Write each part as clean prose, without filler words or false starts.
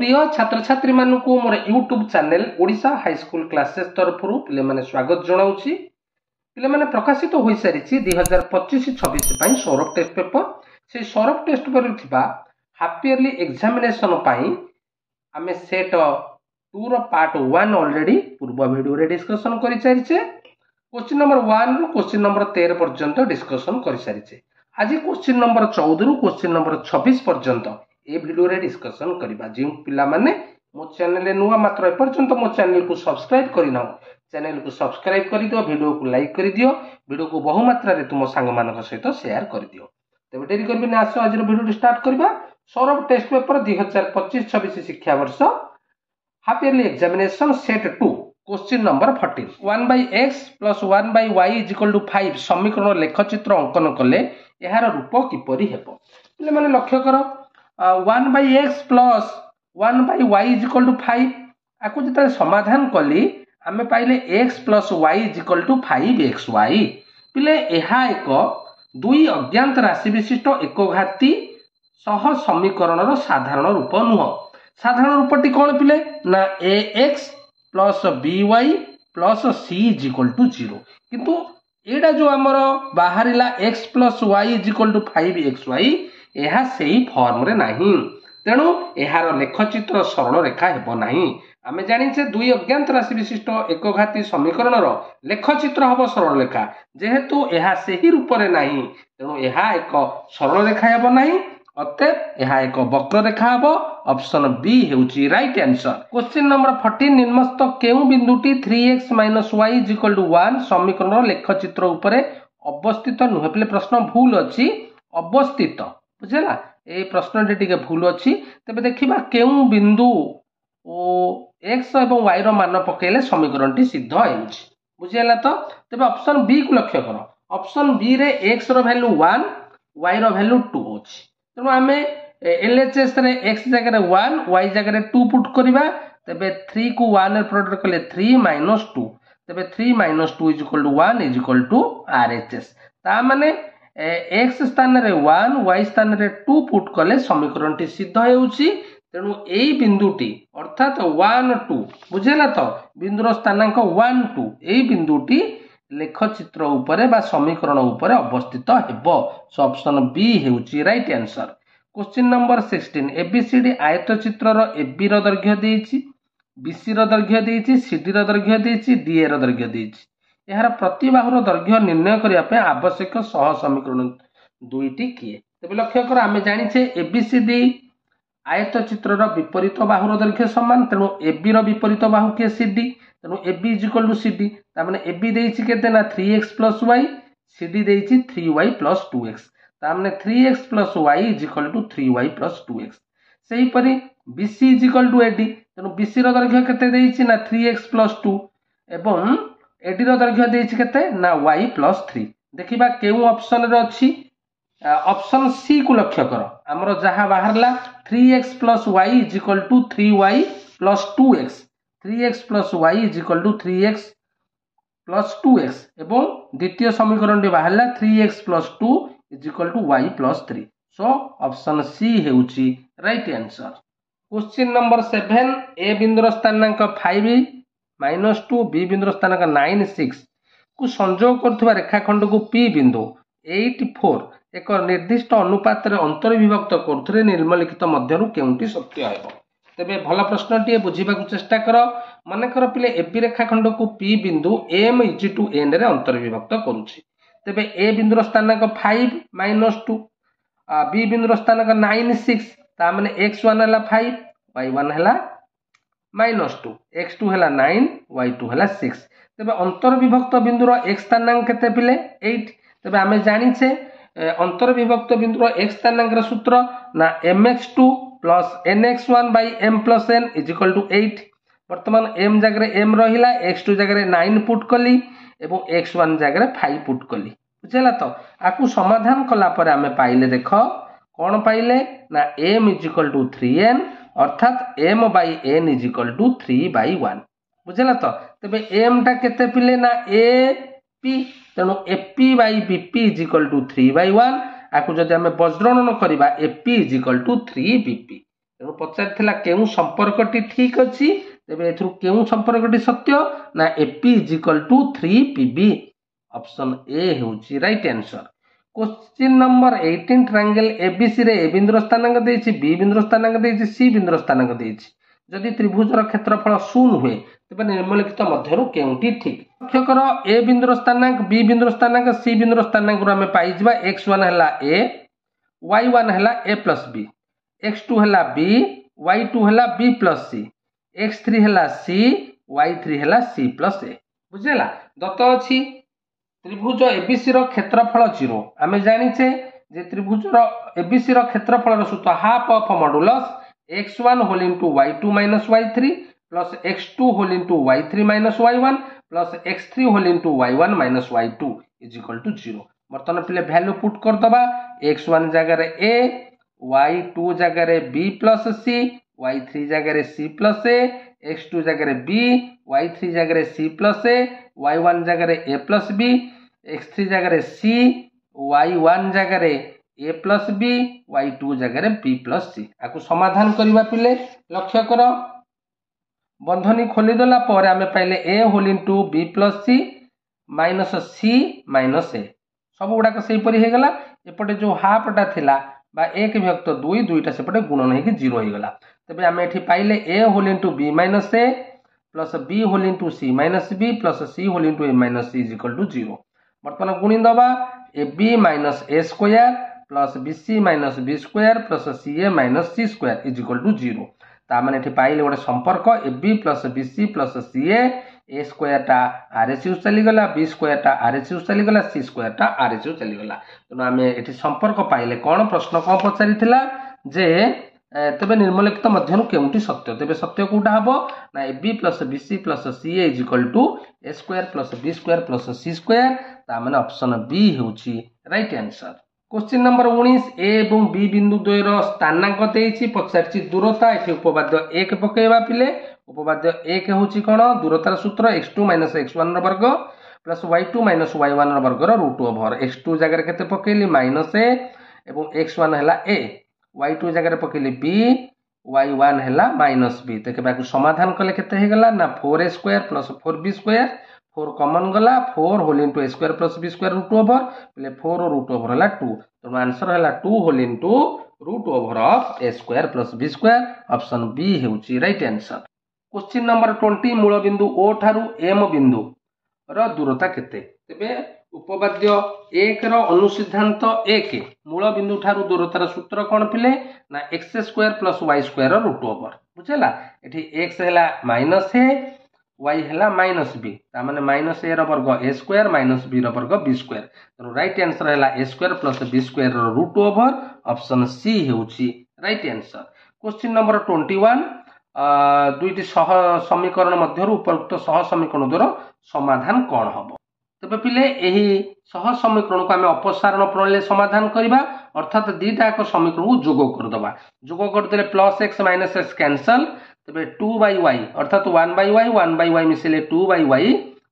प्रिय छात्र छात्री मानक मोर YouTube channel Odisha high school classes तरफ पे मैंने स्वागत जनाऊँगी। पे प्रकाशित हो सारी 2025-26 सौरभ टेस्ट पेपर से Saurabh test paper half yearly examination आम सेट 2 पार्ट 1 ऑलरेडी पूर्व वीडियो रे डिस्कशन कर सारी क्वेश्चन नंबर 1 रु क्वेश्चन नंबर 13 पर्यंत डिस्कशन कर सारी। आज क्वेश्चन नंबर 14 रु क्वेश्चन नंबर 26 पर्यंत ए वीडियो रे डिस्कशन करबा। जो पिला माने मो चैनल नुआ मात्र एपर्यंत मो चैनल को सब्सक्राइब करना चैनल को सब्सक्राइब कर दियो, वीडियो को लाइक कर दियो, वीडियो को बहु मात्रा रे तुम सांग मानक सहित शेयर कर दियो। तबे डेरी करबे ना, आसो आज वीडियो स्टार्ट करबा। सौरभ टेस्ट पेपर 2025-26 शिक्षा वर्ष half yearly examination set 2 question number 14 1/x + 1/y = 5 समीकरण लेखचित्र अंकन कले यार रूप किपरि हेबो। पिले माने लक्ष्य करो 1/x + 1/y = 5 आकु जते समाधान कली आमे पाइले x + y = 5xy। पिले एहा एक दुई अज्ञात राशि विशिष्ट एकघाती सह समीकरणर साधारण रूप नुह। साधारण रूपटी कौन पिले ना ax + by + c = 0 किंतु एडा जो आमर बाहरिला x + y = 5xy यह सही फॉर्म रे नहीं, तेणु यार लेखचित्र सरल रेखा हेबो नहीं। आमे जानिछे दुई अज्ञात राशि विशिष्ट एकघाती समीकरणर लेखचित्र हबो सरल रेखा, जेहेतु यह सही रूप रे नहीं तेणु यह एक सरल रेखा हेबो नहीं, अतएव यह एक वक्र रेखा हेबो। ऑप्शन बी हेउची राइट आंसर। क्वेश्चन नंबर 14 निम्नस्थ केउ बिंदुटी 3x - y = 1 समीकरण लेखचित्र उपरे अवस्थित नुहे। पिले प्रश्न भूल अछि, अवस्थित बुझेला ए प्रश्न टिके भूल अछि। तबे देखिबा केउ बिंदु ओ x एवं y रो मान पकेले समीकरण टी सिद्ध हेउछि, बुझेला तो। तबे ऑप्शन बी को लक्ष्य करो। ऑप्शन बी रे x रो वैल्यू 1 y रो वैल्यू 2 अछि, तेणु आमे एलएचएस रे x जगह रे 1 y जगह रे 2 पुट करिबा। तबे 3 को 1 रे प्रोडक्ट कले 3 - 2, तबे 3 - 2 = 1 = RHS। ता माने x स्थान रे 1 y स्थान रे 2 पुट कले समीकरण टी सिद्ध हेउछि। तेणु एई बिंदुटी अर्थात 1 2 बुझेला तो बिंदुर स्थानांक 1 2 एई बिंदुटी लेखचित्र उपरे बा समीकरण उपरे अवस्थित हेबो। सो ऑप्शन बी हेउछि right answer. Question number 16 ABCD आयतचित्र रो एबी रो दैर्घ्य देइछि, बीसी रो दैर्घ्य देइछि, सीडी रो दैर्घ्य देइछि, डीए रो दैर्घ्य देइछि। यार प्रतिबाहुर दैर्घ्य निर्णय करिया पे आवश्यक सह समीकरण दुईटी किए। तबे लक्ष्य कर आमे जानिछे एबीसीडी आयतचित्र रो विपरीत बाहुर दैर्घ्य समान, तेणु एबी रो विपरीत बाहु के सीडी, तेणु एबी = सीडी। ता माने एबी देइछि केते ना 3x + y, CD देइछि 3y + 2x। ता माने 3x + y = 3y + 2x। सही परि BC = AD, तेणु BC रो दैर्घ्य केते देइछि ना 3x + 2 एवं AD रो दैर्घ्य देइछि केते ना y + 3। देखिबा केउ ऑप्शन रे अछि, ऑप्शन सी को लक्ष्य करो। हमरो जहा बाहरला 3x + y = 3y + 2x, 3x + y = 3x + 2x एवं द्वितीय समीकरण टी बाहरला 3x + 2 = y + 3। So option C हेउछि right answer. Question number 7 A बिंदुर स्थानांक 5 - 2 बी बिंदुर स्थानांक 9 6 को संयोग करथुवा रेखाखंड को पी बिंदु 8 4 एक निर्दिष्ट अनुपात रे अंतर्विभक्त करथुरे निम्नलिखित मध्यरु केउंटी सत्य हेबो। तबे भला प्रश्न टी बुझीबा को चेष्टा करो। माने कर पिले एबी रेखाखंड को पी बिंदु m = n रे अंतर्विभक्त करूछि। तबे ए बिंदुर स्थानांक 5 - 2 बी बिंदुर स्थानांक 9 6 ता माने x1 हला 5 y1 हला -2 x2 हला 9 y2 हला 6। तबे अंतर्विभक्त बिंदुर x स्थानांक केते पिले 8। तबे आमे जानिछे अंतर्विभक्त बिंदुर x स्थानांक र सूत्र ना mx2 + nx1/m + n = 8। वर्तमान m जगह रे m रहिला, x2 जगह रे 9 पुट कली एवं x1 जगह रे 5 पुट कली, बुझेला तो। आकु समाधान कला पर आमे पाइले देखो कोन पाइले ना m = 3n अर्थात m/n = 3/1, बुझेला तो। तबे m टा केते पिले ना ap, तेणु ap/bp = 3/1। आकु जदि आमे वज्रणन करिबा ap = 3bp। तेणु पचार केउ संपर्कटी ठीक अच्छी तेज ए संपर्कटी सत्य ना AP is equal to 3pb option A होची right answer. Question number 18 triangle ABC रे ए बिंदुर स्थानांक देछि बी बिंदुर स्थानांक देछि सी बिंदुर स्थानांक देछि जदि त्रिभुजर क्षेत्रफल 0 हुए तबे निम्नलिखित मध्यरु केउटी ठीक लक्ष्य कर ए बिंदुर स्थानांक बी बिंदुर स्थानांक सी बिंदुर स्थानांक रो हमें पाई जिबा x1 हला a y1 हला a प्लस b x2 हला b y2 हला b प्लस c x3 हला c y3 हला c प्लस a बुझेला दत्त अछि त्रिभुज एबीसी रो क्षेत्रफल 0 आमे जानिछे जे त्रिभुज रो एबीसी रो क्षेत्रफल रो सूत्र half of modulus x1 whole into y2 minus y3 plus x2 whole into y3 minus y1 plus x3 whole into y1 minus y2 is equal to 0। बर्तमान पिले वैल्यू पुट कर दबा x1 जगह रे a y2 जगह रे b plus c y3 जगह रे c प्लस a x2 जगह रे b y3 जगह रे c प्लस a y1 जगह रे a प्लस b x3 जगह रे c y1 जगह रे a प्लस b y2 जगह रे b प्लस c आकु समाधान करबा पिले लक्ष्य कर बंधनी खोली देला पर आमे पाइले a whole into b plus c minus c minus a सब गुडा को सही परि हे गला एपटे जो हाफ टा थिला बा 1 विभक्त 2 दुईटा सेपटे गुणन हे कि 0 हे गला तबे आमे एठी पाइले a whole into b minus a plus b whole into c minus b plus c whole into a minus c is equal to 0। बर्तमान गुणी दबा ab minus a square plus bc minus b square plus ca minus c square is equal to 0 ता माने एठी पाइले गोटे संपर्क ab plus bc plus ca a square टा rsu चली गला b स्क्वायर टा rsu चली गला c स्क्वायर टा rsu चली गला तनो आमे एठी संपर्क पाइले कोन प्रश्न कोन पचारिथिला जे तबे निम्नलिखित मध्यनु केउंटी सत्य तबे सत्य कोटा हबो ना ab plus bc plus ca is equal to a square plus b square plus c square ता माने ऑप्शन बी होउची right answer. Question number 19 A एवं बी बिंदु द्वय रो स्थानांक देछि पचारछि दूरता एठी उपपाद्य 1 पकेबा पिले उपपाद्य 1 होउची कोन दूरतार सूत्र x2 x1 रो वर्ग प्लस y2 y1 रो वर्ग रो रूट ओवर x2 जगह केते पकेली माइनस a एवं x1 हला a y2 जगह पकेली b y1 हला माइनस b ते केबा को समाधान कले केते हे गला ना 4a square plus 4b square 4 common गला 4 whole into a square plus b square root over पले 4 रूट ओवर हला 2 तो आंसर हला 2 whole into root over of a square plus b square option B हेउची राइट आंसर। क्वेश्चन नंबर 20 मूल बिंदु o ठारू m बिंदु रो दूरता केते तबे उपपाद्य 1 रो अनुसिद्धांत 1 मूल बिंदु ठारू दूरतार सूत्र कोन पिले ना x square plus y square रो रूट ओवर बुझला एठी x हला माइनस a y हला माइनस b ता माने माइनस a रो वर्ग a स्क्वायर माइनस b रो वर्ग b स्क्वायर तो राइट आंसर हला a square plus b square रो रूट ओवर ऑप्शन सी हेउची राइट आंसर। क्वेश्चन नंबर 21 दुईटी सह समीकरण मध्यरु उपयुक्त सह समीकरण द्वारा समाधान कोन हबो तबे पिले एही सह समीकरण को हमें अपसारण प्रणाली समाधान करिबा अर्थात दीटा एक समीकरण को जोग कर दबा जोग कर देले plus x minus x cancel तबे 2/y अर्थात 1/y मिसले 2/y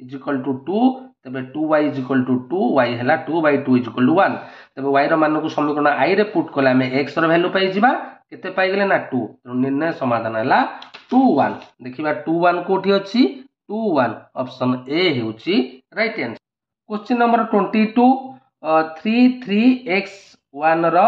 इज इक्वल टू 2 तबे 2y is equal to 2 y हला 2/2 इज इक्वल टू 1 तबे y रो मान को समीकरण i रे पुट कले हमें x रो वैल्यू पाई जिबा केते पाई गेले ना 2 तो निर्णय समाधान हला 2 1 देखिबा 2 1 कोठी अछि 2 1 ऑप्शन ए हेउची right answer. Question number 22 3x1 रो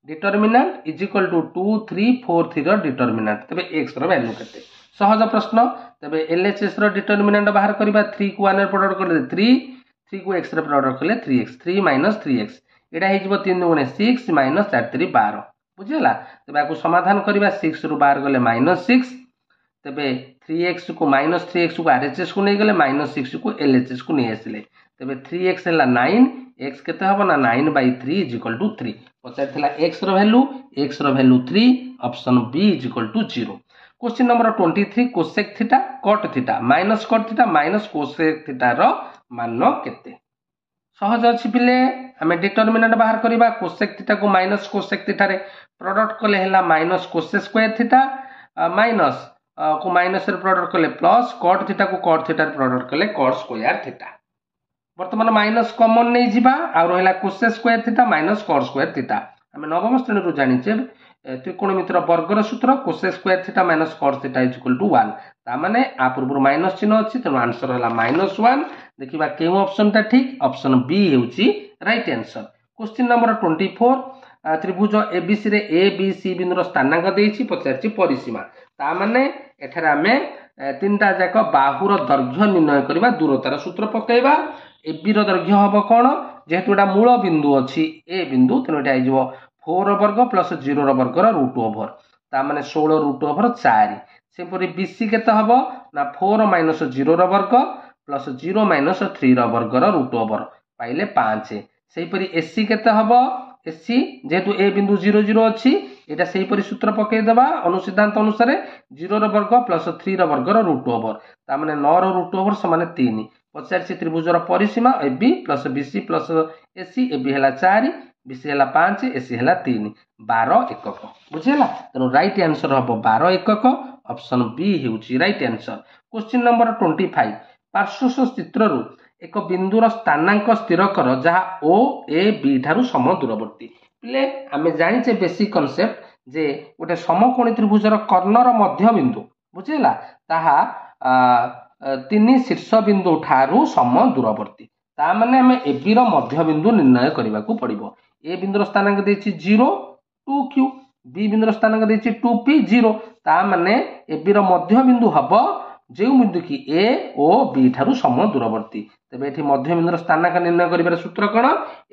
डिटरमिनेंट इज इक्वल टू 2 3 4 3 रो डिटरमिनेंट तबे x रो वैल्यू केते सहज प्रश्न तबे LHS रो डिटरमिनेंट बाहर करबा 3 को 1 रे प्रोडक्ट कर 3 को x रे प्रोडक्ट करले 3x 3 माइनस 3x एडा हे जिवो 3 गुणे 6 माइनस 4 3 12 बुझिला तबे आकु समाधान करबा 6 रु बाहर गले माइनस 6 तबे 3x को माइनस 3x को RHS को नै गले माइनस 6 को LHS को नै आसिले तबे 3x हला 9 x केते हबो ना 9/3 इज इक्वल टू 3 पचार थिला x रो value 3 option B is equal to 0। Question number 23 cosec theta cot theta minus cot theta minus cosec theta रो मान केते सहज अछि पिले हमें डिटरमिनेंट बाहर करबा कोसेक थीटा को माइनस कोसेक थीटा रे प्रोडक्ट कले हला minus cosec square theta minus को माइनस रे प्रोडक्ट कले प्लस कॉट थीटा को कॉट थीटा रे प्रोडक्ट कले कॉट स्क्वायर थीटा वर्तमान माइनस कॉमन नै जिबा आ रहला cosec square theta minus cot square theta हमें नवम श्रेणी रु जानि छे त्रिकोणमितिर वर्गर सूत्र cosec square theta minus cos theta is equal to 1 तामाने आ पूर्व माइनस चिन्ह अछि तेणु आंसर हला -1 देखिबा केउ ऑप्शन ता ठीक ऑप्शन बी हेउची राइट आंसर। क्वेश्चन नंबर 24 त्रिभुज एबीसी रे ए बी सी बिंदुर स्थानांक देइछि पचारछि परिसीमा तामाने एठारे आमे तीनटा जाक बाहुर दैर्घ्य निर्णय करबा दूरतार सूत्र पकेइबा एबी रो दैर्घ्य हबो कोन जेहेतु एटा मूल बिंदु अछि ए बिंदु तेणु एटा आइजो 4 वर्ग प्लस 0 वर्ग रूट ओवर तामाने 16 रूट ओवर 4 सेपरि बीसी केते हबो ना 4 माइनस 0 वर्ग प्लस 0 माइनस 3 वर्ग रूट ओवर पाइले 5 सेपरि एसी केते हबो एसी जेहेतु ए बिंदु 0 0 अछि एटा सेपरि सूत्र पकेइ देबा अनुसिद्धांत अनुसार 0 वर्ग प्लस 3 वर्ग रूट ओवर तामाने 9 रूट ओवर समान 3 पचारछि त्रिभुजर परिसीमा AB plus BC plus AC AB हला 4 बीसी हला 5 एसी हला 3 12 एकक बुझिला तेनु राइट आंसर हबो 12 एकक ऑप्शन बी हेउची राइट आंसर। क्वेश्चन नंबर 25 पार्श्वस्थ चित्ररु एक बिंदुर स्थानांक स्थिर कर जहा ओ ए बी ठारू सम दूरवर्ती पिले आमे जानिचे बेसिक कांसेप्ट जे गोटे समकोणी त्रिभुजर कर्णर मध्य बिंदु बुझिला ताहा तीन शीर्ष बिंदु ठारू सम दूरवर्ती ता माने आमे ए बी रो मध्य बिंदु निर्णय करबा को पड़िबो ए बिंदुर स्थानांक देछि 0 2q बी बिंदुर स्थानांक देछि 2p 0 ता माने ए बी रो मध्य बिंदु हबो जे बिंदु की ए ओ बी ठारू सम दूरवर्ती तबे एठी मध्य बिंदुर स्थानांक निर्णय करिबार सूत्र कोन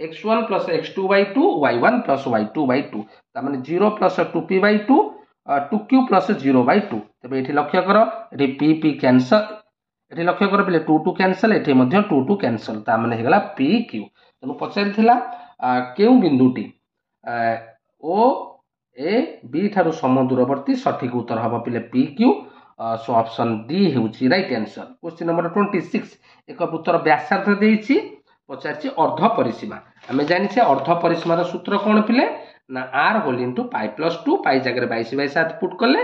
x1 + x2/2 y1 + y2/2 ता माने 0 + 2p/2 2q + 0/2 तबे एठी लक्ष्य करो एठी p कैंसल एठी लक्ष्य करो पले 2 2 कैंसल एठी मध्ये 2 2 कैंसल ता माने हेगला pq तनु पचारिथिला केउ बिंदुटी ओ ए बी ठारू सम दूरवर्ती सठिक उत्तर हबो पले pq सो ऑप्शन डी हेउची राइट आंसर। क्वेश्चन नंबर 26 एक वृत्तर व्यासार्ध देइछि पचारछि अर्ध परिसीमा आमे जानिछे अर्ध परिसीमार सूत्र कोन पिले ना r whole into pi plus 2 pi जगह 22/7 पुट करले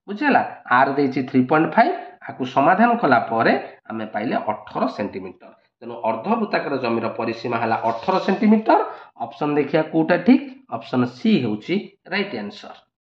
बुझिला r देइछि 3.5 आकु समाधान कला परे आमे पाइले 18 सेंटीमीटर तेनु अर्धवृत्ताकार जमीर परिसीमा हला 18 सेंटीमीटर ऑप्शन देखिया कोटा ठीक ऑप्शन सी हेउची राइट आंसर।